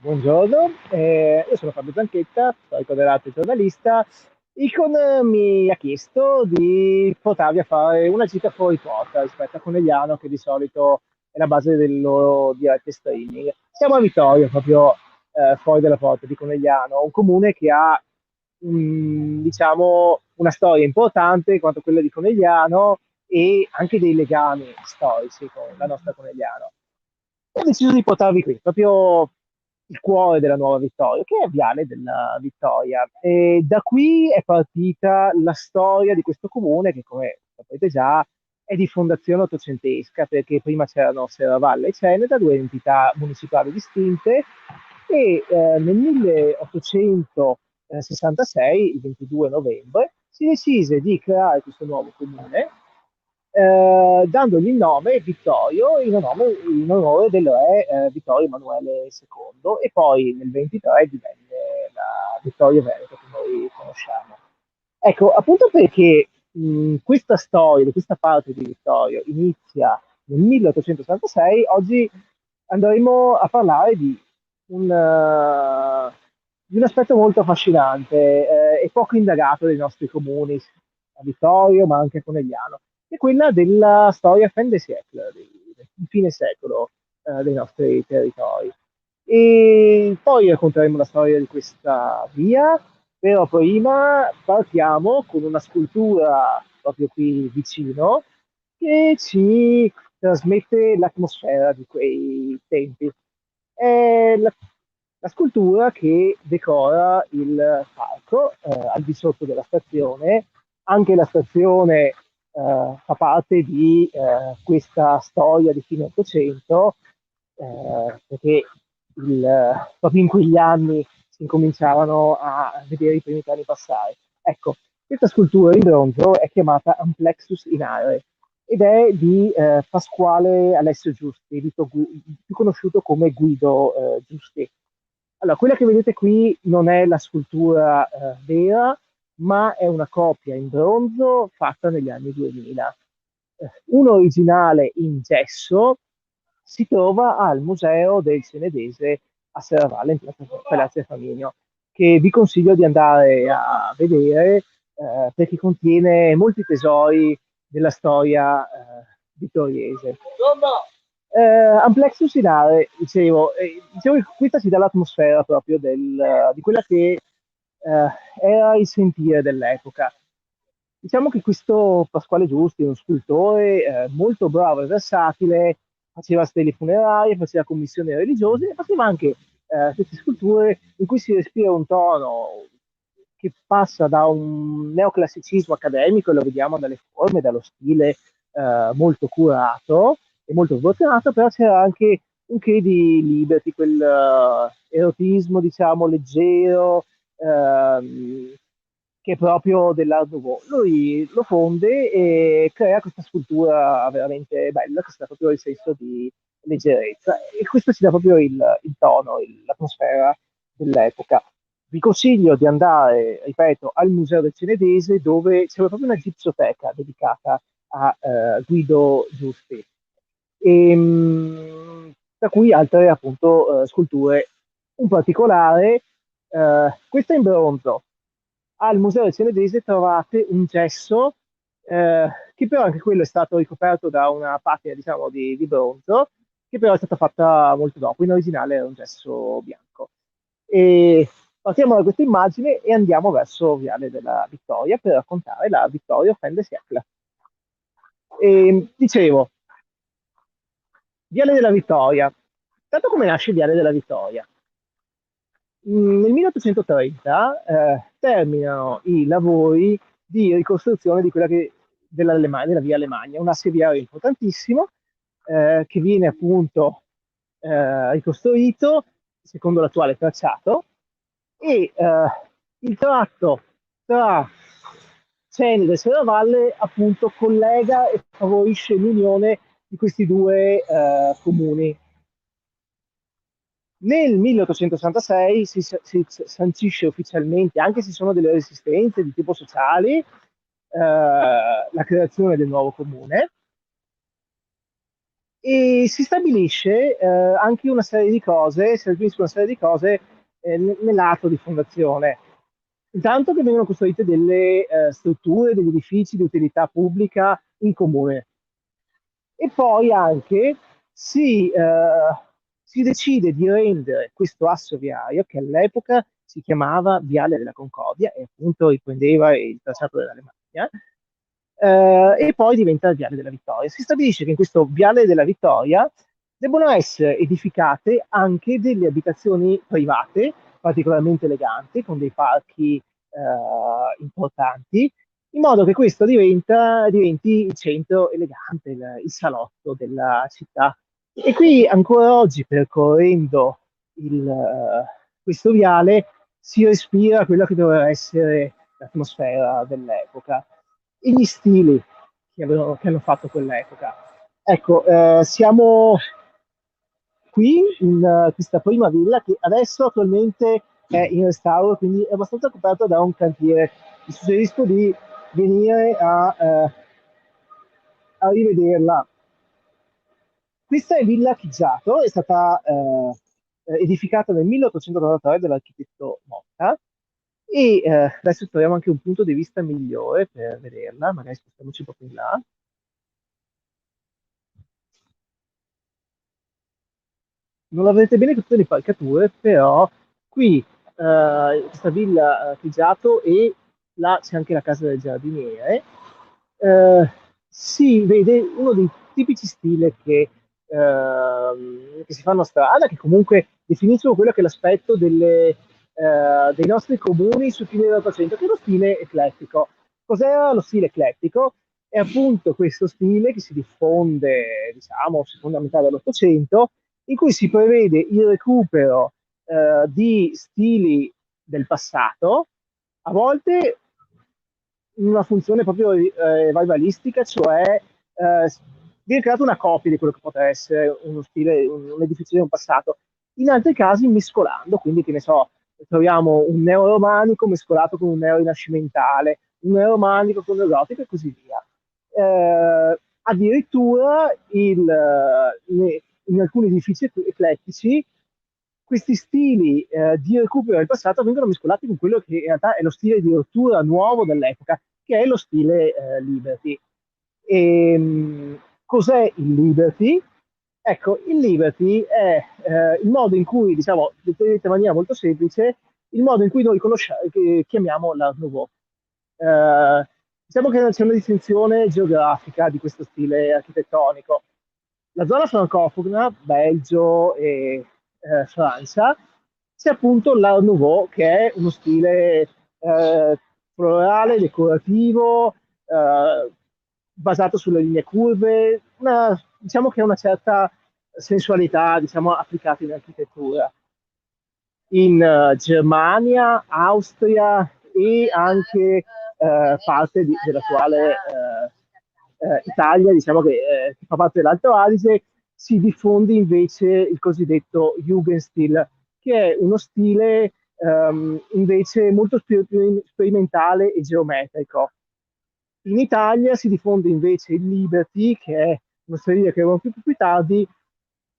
Buongiorno, io sono Fabio Zanchetta, storico dell'arte e giornalista. Icon mi ha chiesto di portarvi a fare una gita fuori porta rispetto a Conegliano, che di solito è la base del loro dirette streaming. Siamo a Vittorio, proprio fuori dalla porta di Conegliano, un comune che ha diciamo, una storia importante quanto quella di Conegliano e anche dei legami storici con la nostra Conegliano. Ho deciso di portarvi qui, proprio il cuore della Nuova Vittoria, che è Viale della Vittoria. E da qui è partita la storia di questo comune che, come sapete già, è di fondazione ottocentesca, perché prima c'erano Serravalle e Ceneda, due entità municipali distinte, e nel 1866, il 22 novembre, si decise di creare questo nuovo comune, dandogli il nome Vittorio in onore del re Vittorio Emanuele II, e poi nel 23 divenne la Vittorio Veneto che noi conosciamo. Ecco, appunto perché questa storia, questa parte di Vittorio inizia nel 1866, oggi andremo a parlare di un aspetto molto affascinante e poco indagato dei nostri comuni, a Vittorio ma anche a Conegliano, che è quella della storia fin de siècle, del fine secolo dei nostri territori. E poi racconteremo la storia di questa via, però prima partiamo con una scultura proprio qui vicino che ci trasmette l'atmosfera di quei tempi. È la scultura che decora il parco al di sotto della stazione. Anche la stazione fa parte di questa storia di fine Ottocento, perché proprio in quegli anni si incominciavano a vedere i primi treni passare. Ecco, questa scultura in bronzo è chiamata Amplexus in Are ed è di Pasquale Alessio Giusti, più conosciuto come Guido Giusti. Allora, quella che vedete qui non è la scultura vera, ma è una copia in bronzo fatta negli anni 2000. Un originale in gesso si trova al Museo del Senedese a Serravalle, in piazza Palazzo Flaminio, che vi consiglio di andare a vedere perché contiene molti tesori della storia vittoriese. Amplexus Inare, dicevo che questa ci dà l'atmosfera proprio di quella che era il sentire dell'epoca. Diciamo che questo Pasquale Giusti è uno scultore molto bravo e versatile, faceva stele funerarie, faceva commissioni religiose e faceva anche queste sculture in cui si respira un tono che passa da un neoclassicismo accademico, e lo vediamo dalle forme, dallo stile molto curato e molto sbottinato, però c'era anche un che di liberty, quel erotismo, diciamo, leggero, che è proprio dell'Art Nouveau. Lui lo fonde e crea questa scultura veramente bella, che sta proprio il senso di leggerezza, e questo ci dà proprio il tono, l'atmosfera dell'epoca. Vi consiglio di andare, ripeto, al Museo del Cenedese, dove c'è proprio una gipsoteca dedicata a Guido Giusti, tra cui altre appunto sculture. Un particolare, questa in bronzo. Al Museo del Cenedese trovate un gesso che però anche quello è stato ricoperto da una patina, diciamo, di bronzo, che però è stata fatta molto dopo. In originale era un gesso bianco. E partiamo da questa immagine e andiamo verso Viale della Vittoria per raccontare la Vittoria fin de siècle. Dicevo, Viale della Vittoria. Tanto come nasce Viale della Vittoria? Nel 1830 terminano i lavori di ricostruzione di quella della via Alemagna, un asse viario importantissimo che viene appunto ricostruito secondo l'attuale tracciato, e il tratto tra Cenere e Serravalle appunto collega e favorisce l'unione di questi due comuni. Nel 1866 si sancisce ufficialmente, anche se ci sono delle resistenze di tipo sociale, la creazione del nuovo comune, E si stabilisce anche una serie di cose, si stabilisce una serie di cose nell'atto di fondazione. Intanto che vengono costruite delle strutture, degli edifici di utilità pubblica in comune. E poi anche si decide di rendere questo asso viario, che all'epoca si chiamava Viale della Concordia e appunto riprendeva il tracciato dell'Alemagna, e poi diventa il Viale della Vittoria. Si stabilisce che in questo Viale della Vittoria devono essere edificate anche delle abitazioni private particolarmente eleganti, con dei parchi importanti, in modo che questo diventi il centro elegante, il salotto della città. E qui ancora oggi, percorrendo questo viale, si respira quella che doveva essere l'atmosfera dell'epoca e gli stili che hanno fatto quell'epoca. Ecco, siamo qui in questa prima villa che adesso attualmente è in restauro, quindi è abbastanza coperta da un cantiere. Vi suggerisco di venire a rivederla. Questa è Villa Chiggiato, è stata edificata nel 1893 dall'architetto Motta e adesso troviamo anche un punto di vista migliore per vederla, magari spostiamoci proprio in là. Non la vedete bene con tutte le impalcature, però qui questa villa Figiato e là c'è anche la casa del giardiniere. eh, si vede uno dei tipici stili che si fanno a strada, che comunque definiscono quello che è l'aspetto dei nostri comuni sul fine dell'Ottocento, che è lo stile eclettico. Cos'era lo stile eclettico? È appunto questo stile che si diffonde, diciamo, seconda metà dell'Ottocento, in cui si prevede il recupero di stili del passato, a volte in una funzione proprio rivalistica, cioè viene creata una copia di quello che potrebbe essere uno stile, un edificio di un passato, in altri casi mescolando, quindi che ne so, troviamo un neoromanico mescolato con un neorinascimentale, un neoromanico con il gotico e così via. Addirittura in alcuni edifici eclettici questi stili di recupero del passato vengono mescolati con quello che in realtà è lo stile di rottura nuovo dell'epoca, che è lo stile Liberty. Cos'è il Liberty? Ecco, il Liberty è il modo in cui, diciamo, detto in maniera molto semplice, il modo in cui noi che chiamiamo l'Art Nouveau. Diciamo che c'è una distinzione geografica di questo stile architettonico. La zona francofona, Belgio e Francia, c'è appunto l'Art Nouveau, che è uno stile florale, decorativo, basato sulle linee curve, diciamo che ha una certa sensualità, diciamo, applicata in architettura. In Germania, Austria e anche parte dell'attuale Italia, diciamo che fa parte dell'Alto Adige, si diffonde invece il cosiddetto Jugendstil, che è uno stile invece molto più sperimentale e geometrico. In Italia si diffonde invece il Liberty, che è uno stile che arriva più tardi,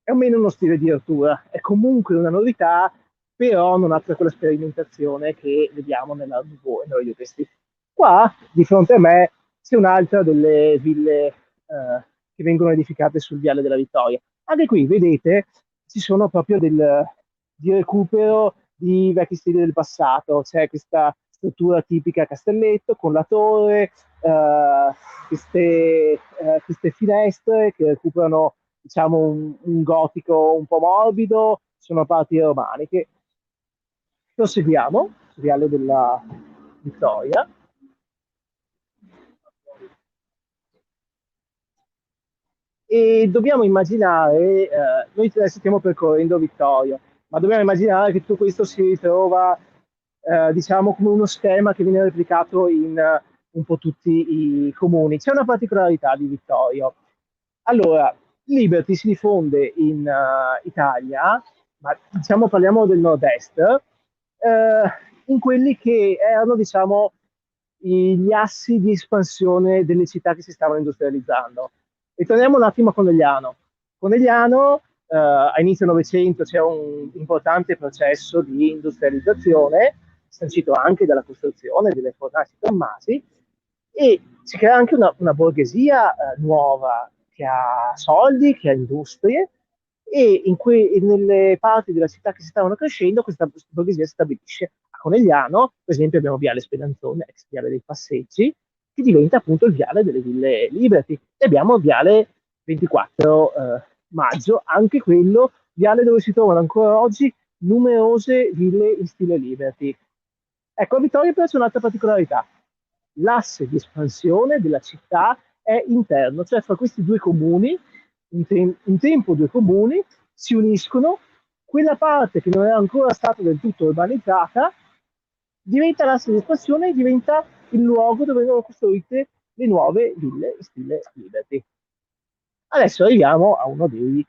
è o meno uno stile di rottura, è comunque una novità, però non ha tutta quella sperimentazione che vediamo nella Nouveau e noi di questi. Qua, di fronte a me, c'è un'altra delle ville che vengono edificate sul Viale della Vittoria. Anche qui, vedete, ci sono proprio di recupero di vecchi stili del passato, c'è questa struttura tipica a castelletto con la torre, queste finestre che recuperano diciamo un gotico un po' morbido, sono parti romaniche. Proseguiamo, Viale della Vittoria. E dobbiamo immaginare, noi adesso stiamo percorrendo Vittorio, ma dobbiamo immaginare che tutto questo si ritrova, diciamo, come uno schema che viene replicato in un po' tutti i comuni. C'è una particolarità di Vittorio. Allora, Liberty si diffonde in Italia, ma diciamo parliamo del nord-est, in quelli che erano, diciamo, gli assi di espansione delle città che si stavano industrializzando. Ritorniamo un attimo a Conegliano. Conegliano, a inizio Novecento c'è un importante processo di industrializzazione, sancito anche dalla costruzione delle fornaci Tommasi, e si crea anche una borghesia nuova che ha soldi, che ha industrie, e nelle parti della città che si stavano crescendo questa borghesia si stabilisce. A Conegliano, per esempio, abbiamo Viale Spedanzone, ex Viale dei Passeggi, che diventa appunto il Viale delle Ville Liberty, e abbiamo Viale 24 Maggio, anche quello viale dove si trovano ancora oggi numerose ville in stile Liberty. Ecco, a Vittorio però c'è un'altra particolarità. L'asse di espansione della città è interno, cioè fra questi due comuni, un tempo due comuni, si uniscono, quella parte che non era ancora stata del tutto urbanizzata diventa l'asse di espansione e diventa il luogo dove vengono costruite le nuove ville in stile Liberty. Adesso arriviamo a uno dei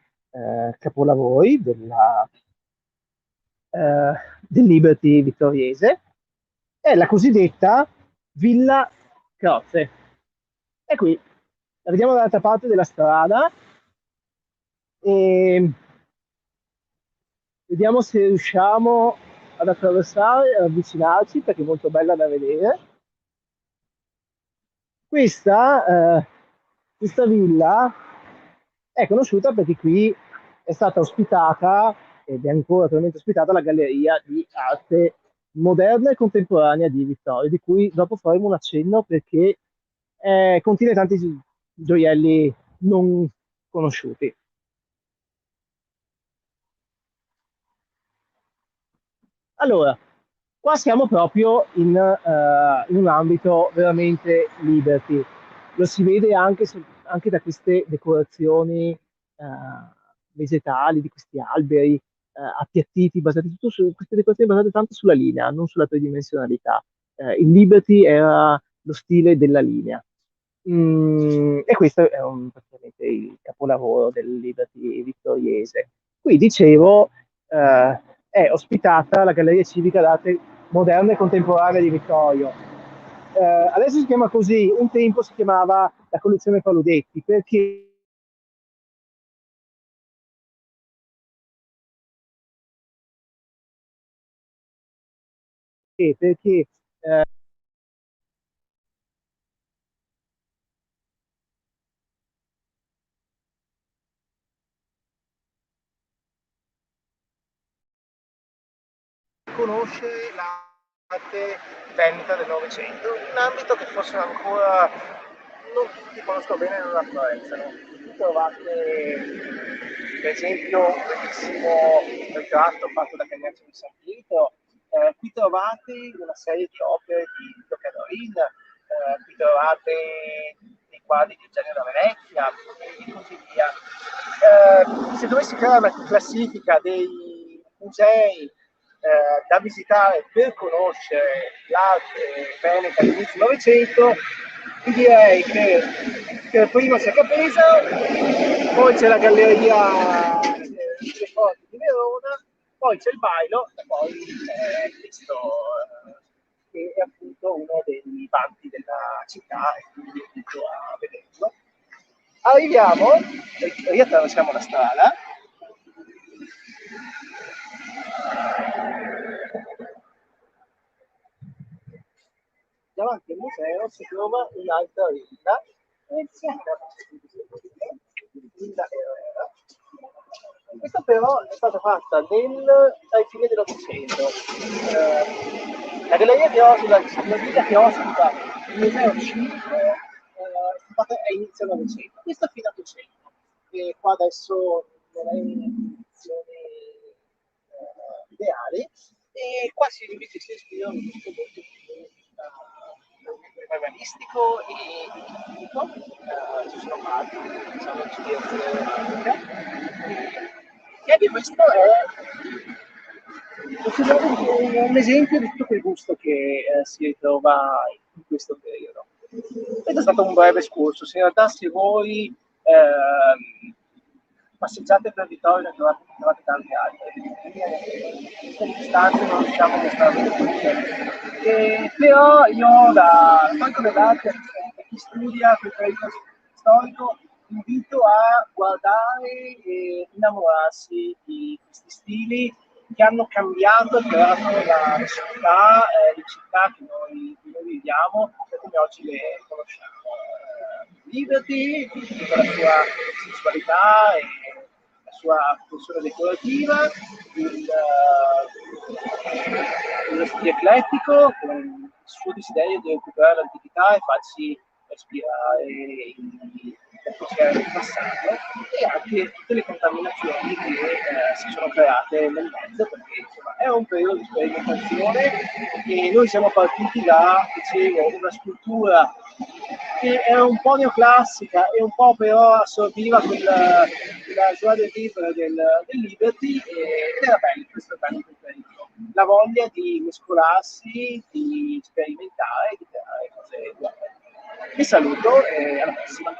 capolavori eh, del Liberty vittoriese, è la cosiddetta Villa Croce. E qui la vediamo dall'altra parte della strada e vediamo se riusciamo ad attraversare, ad avvicinarci, perché è molto bella da vedere. Questa villa è conosciuta perché qui è stata ospitata ed è ancora attualmente ospitata la Galleria di Arte Moderna e Contemporanea di Vittorio, di cui dopo faremo un accenno perché contiene tanti gioielli non conosciuti. Allora, qua siamo proprio in un ambito veramente liberty. Lo si vede anche da queste decorazioni vegetali, di questi alberi appiattiti, basati tutto su queste decorazioni basate tanto sulla linea, non sulla tridimensionalità. Il Liberty era lo stile della linea. E questo è praticamente il capolavoro del Liberty vittoriese. Qui dicevo, è ospitata la Galleria Civica d'Arte Moderna e Contemporanea di Vittorio. Adesso si chiama così, un tempo si chiamava la collezione Paludetti, perché conosce l'arte veneta del Novecento, un ambito che forse ancora non tutti conoscono bene e non apprezzano. Qui trovate, per esempio, un bellissimo ritratto fatto da Cagnaccio di San Pietro, qui trovate una serie di opere di Vito Canorin, qui trovate dei quadri di Eugenio da Venezia e così via. Se dovessi creare una classifica dei musei da visitare per conoscere l'arte veneta all'inizio del Novecento, vi direi che prima c'è Capesa, poi c'è la Galleria delle Corti di Verona, poi c'è il Bailo e poi c'è questo che è appunto uno dei vanti della città e quindi vi invito a vederlo. Arriviamo, riattraversiamo la strada. Davanti al museo si trova un'altra villa, e si chiama Villa Herrera. Questa però è stata fatta dai fine dell'Ottocento. La galleria che ospita, la villa che ospita il museo civico è inizio Novecento, questa fino all'Ottocento. E qua adesso non è in condizioni ideali, e qua si ispirano molto molto più paesaggistico e chimico, ci sono parti diciamo di ispirazione romantica, e questo è un esempio di tutto quel gusto che si ritrova in questo periodo. Questo è stato un breve escursus, in realtà se voi passeggiate per Vittorio ne trovate tante altre, queste distanze non riusciamo a mostrarle tutte, però io da tanto dell'arte, per chi studia quel periodo storico, invito a guardare e innamorarsi di questi stili che hanno cambiato e creato la città, le città che noi viviamo per come oggi le conosciamo. Liberty, con la sua sensualità e la sua funzione decorativa, lo stile eclettico, con il suo desiderio di recuperare l'antichità e farsi respirare l'atmosfera del passato, e anche tutte le contaminazioni che si sono create nel mezzo, perché insomma è un periodo di sperimentazione e noi siamo partiti da, dicevo, una scultura che era un po' neoclassica e un po' però assorbiva la joie de vivre del Liberty, ed era bello, questo è bello, la voglia di mescolarsi, di sperimentare, di creare cose nuove. Vi saluto e alla prossima.